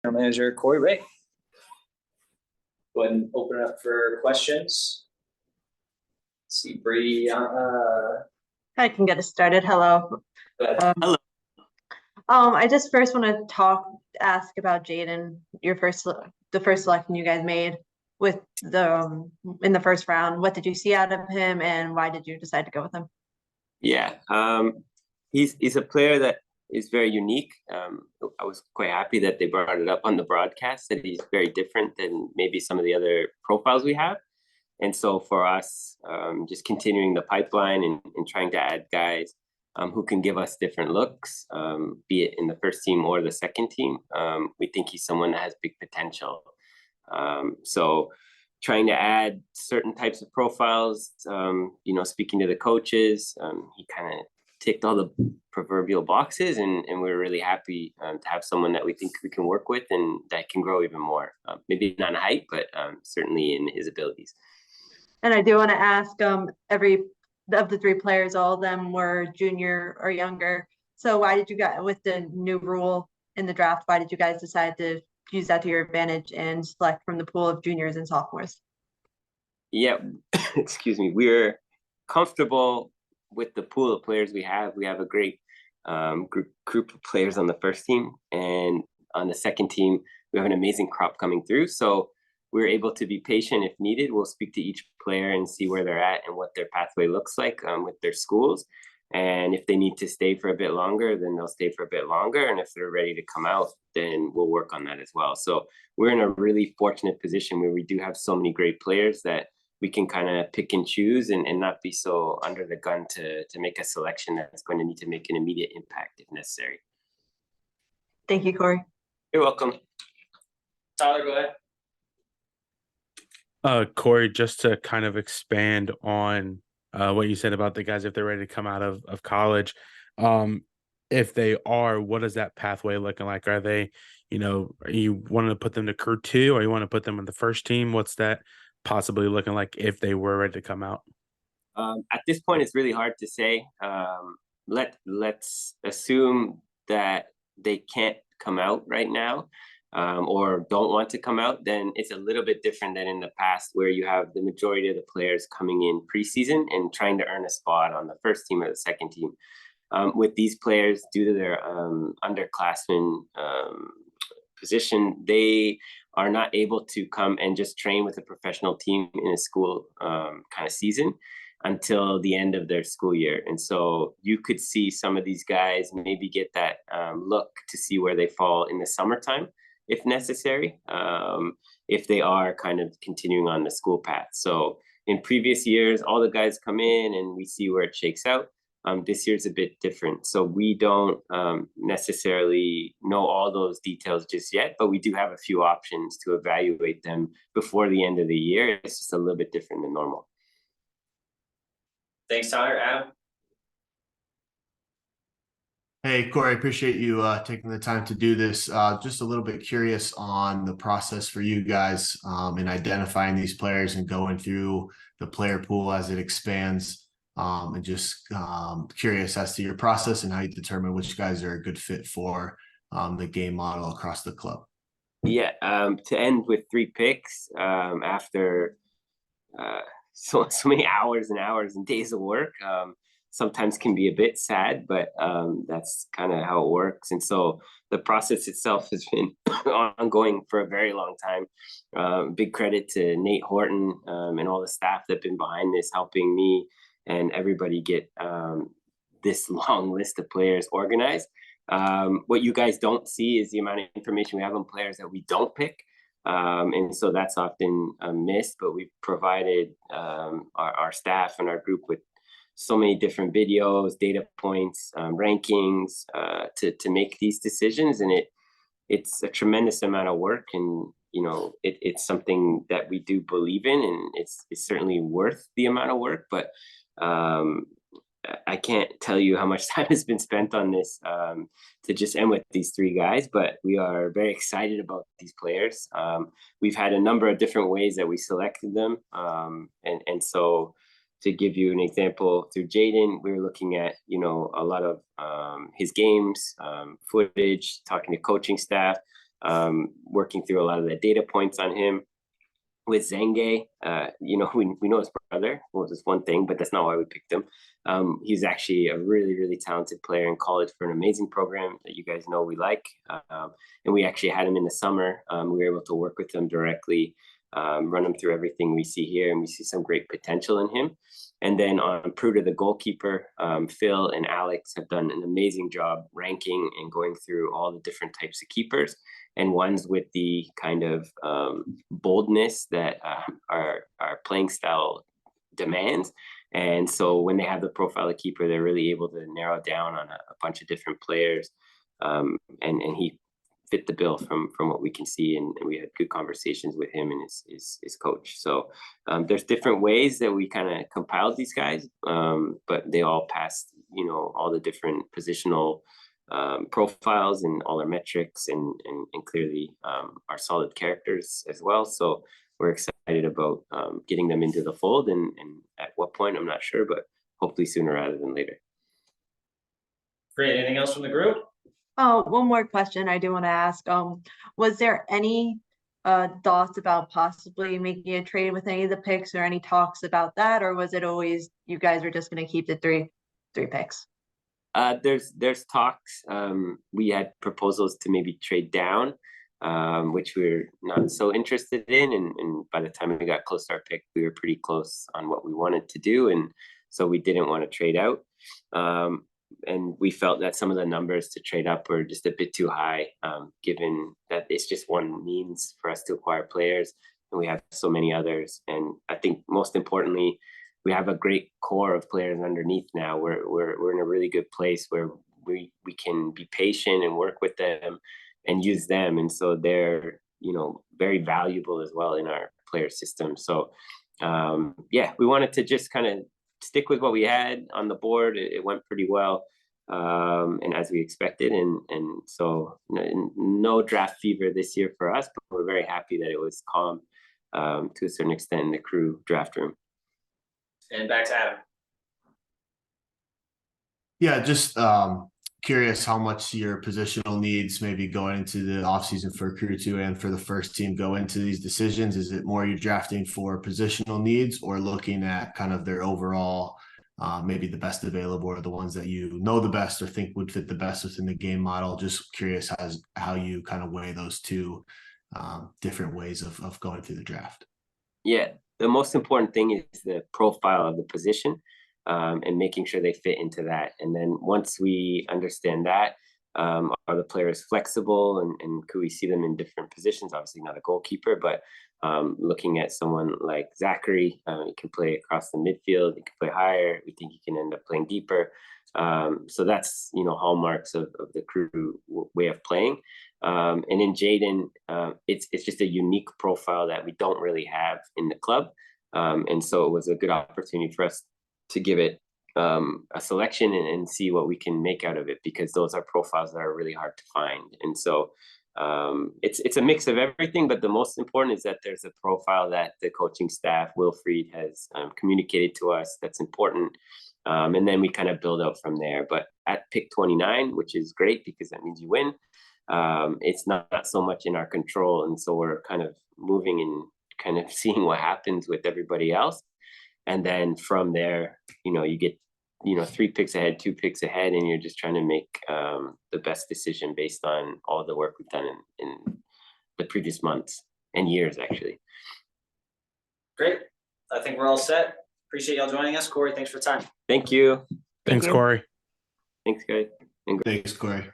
General Manager Corey Wray. Go ahead and open it up for questions. Let's see, Brady. I can get us started. Hello. Hello. I just first want to ask about Jaden, the first selection you guys made with in the first round. What did you see out of him, and why did you decide to go with him? Yeah, he's a player that is very unique. I was quite happy that they brought it up on the broadcast that he's very different than maybe some of the other profiles we have. And so for us, just continuing the pipeline and trying to add guys who can give us different looks, be it in the first team or the second team, we think he's someone that has big potential. So trying to add certain types of profiles, speaking to the coaches, he kind of ticked all the proverbial boxes, and we're really happy to have someone that we think we can work with and that can grow even more. Maybe not in height, but certainly in his abilities. And I do want to ask, every of the three players, all of them were junior or younger. So why did you guys, with the new rule in the draft, why did you guys decide to use that to your advantage and select from the pool of juniors and sophomores? Yeah, excuse me. We're comfortable with the pool of players we have. We have a great group of players on the first team, and on the second team, we have an amazing crop coming through. So we're able to be patient if needed. We'll speak to each player and see where they're at and what their pathway looks like with their schools. And if they need to stay for a bit longer, then they'll stay for a bit longer. And if they're ready to come out, then we'll work on that as well. So we're in a really fortunate position where we do have so many great players that we can kind of pick and choose and not be so under the gun to make a selection that's going to need to make an immediate impact if necessary. Thank you, Corey. You're welcome. Tyler, go ahead. Corey, just to kind of expand on what you said about the guys, if they're ready to come out of college, if they are, what is that pathway looking like? Are they, are you wanting to put them to Crew 2, or you want to put them in the first team? What's that possibly looking like if they were ready to come out? At this point, it's really hard to say. Let's assume that they can't come out right now. Or don't want to come out, then it's a little bit different than in the past where you have the majority of the players coming in preseason and trying to earn a spot on the first team or the second team. With these players, due to their underclassmen position, they are not able to come and just train with a professional team in a school kind of season until the end of their school year. And so you could see some of these guys maybe get that look to see where they fall in the summertime, if necessary, if they are kind of continuing on the school path. So in previous years, all the guys come in and we see where it shakes out. This year's a bit different. So we don't necessarily know all those details just yet, but we do have a few options to evaluate them before the end of the year. It's just a little bit different than normal. Thanks, Tyler. Adam? Hey, Corey, I appreciate you taking the time to do this. Just a little bit curious on the process for you guys in identifying these players and going through the player pool as it expands, and just curious as to your process and how you determine which guys are a good fit for the game model across the club. Yeah, to end with 3 picks after so many hours and hours and days of work, sometimes can be a bit sad, but that's kind of how it works. And so the process itself has been ongoing for a very long time. Big credit to Nate Horton and all the staff that have been behind this, helping me and everybody get this long list of players organized. What you guys don't see is the amount of information we have on players that we don't pick. And so that's often missed, but we've provided our staff and our group with so many different videos, data points, rankings to make these decisions. And it's a tremendous amount of work. And, it's something that we do believe in, and it's certainly worth the amount of work. But I can't tell you how much time has been spent on this to just end with these 3 guys, but we are very excited about these players. We've had a number of different ways that we selected them. And so to give you an example, through Jaden, we were looking at, a lot of his games, footage, talking to coaching staff, working through a lot of the data points on him. With Zenge, we know his brother. Well, it's one thing, but that's not why we picked him. He's actually a really, really talented player in college for an amazing program that you guys know we like. And we actually had him in the summer. We were able to work with him directly, run him through everything we see here, and we see some great potential in him. And then on Pruder, the goalkeeper, Phil and Alex have done an amazing job ranking and going through all the different types of keepers, and ones with the kind of boldness that our playing style demands. And so when they have the profile of keeper, they're really able to narrow down on a bunch of different players. And he fit the bill from what we can see, and we had good conversations with him and his coach. So there's different ways that we kind of compiled these guys, but they all passed, all the different positional profiles and all our metrics, and clearly are solid characters as well. So we're excited about getting them into the fold, and at what point, I'm not sure, but hopefully sooner rather than later. Great. Anything else from the group? Oh, one more question I do want to ask. Was there any thoughts about possibly making a trade with any of the picks, or any talks about that, or was it always you guys are just going to keep the three picks? There's talks. We had proposals to maybe trade down, which we're not so interested in. And by the time we got close to our pick, we were pretty close on what we wanted to do. And so we didn't want to trade out. And we felt that some of the numbers to trade up were just a bit too high, given that it's just one means for us to acquire players, and we have so many others. And I think most importantly, we have a great core of players underneath now. We're in a really good place where we can be patient and work with them and use them. And so they're, very valuable as well in our player system. So we wanted to just kind of stick with what we had on the board. It went pretty well, and as we expected. And so no draft fever this year for us, but we're very happy that it was calm to a certain extent in the crew draft room. And back to Adam. Yeah, just curious how much your positional needs maybe going into the offseason for Crew 2 and for the first team go into these decisions. Is it more you're drafting for positional needs, or looking at kind of their overall, maybe the best available, or the ones that the best or think would fit the best within the game model? Just curious how you kind of weigh those two different ways of going through the draft. Yeah, the most important thing is the profile of the position, and making sure they fit into that. And then once we understand that, are the players flexible, and could we see them in different positions? Obviously not a goalkeeper, but looking at someone like Zachary, he can play across the midfield, he can play higher, we think he can end up playing deeper. So that's, hallmarks of the Crew way of playing. And in Jaden, it's just a unique profile that we don't really have in the club. And so it was a good opportunity for us to give it a selection and see what we can make out of it, because those are profiles that are really hard to find. And so it's a mix of everything, but the most important is that there's a profile that the coaching staff, Wilfried, has communicated to us that's important. And then we kind of build out from there. But at pick 29, which is great because that means you win, it's not so much in our control. And so we're kind of moving and kind of seeing what happens with everybody else. And then from there, you get, 3 picks ahead, 2 picks ahead, and you're just trying to make the best decision based on all the work we've done in the previous months and years, actually. Great. I think we're all set. Appreciate y'all joining us. Corey, thanks for the time. Thank you. Thanks, you. Corey. Thanks, guys. Thanks, Corey.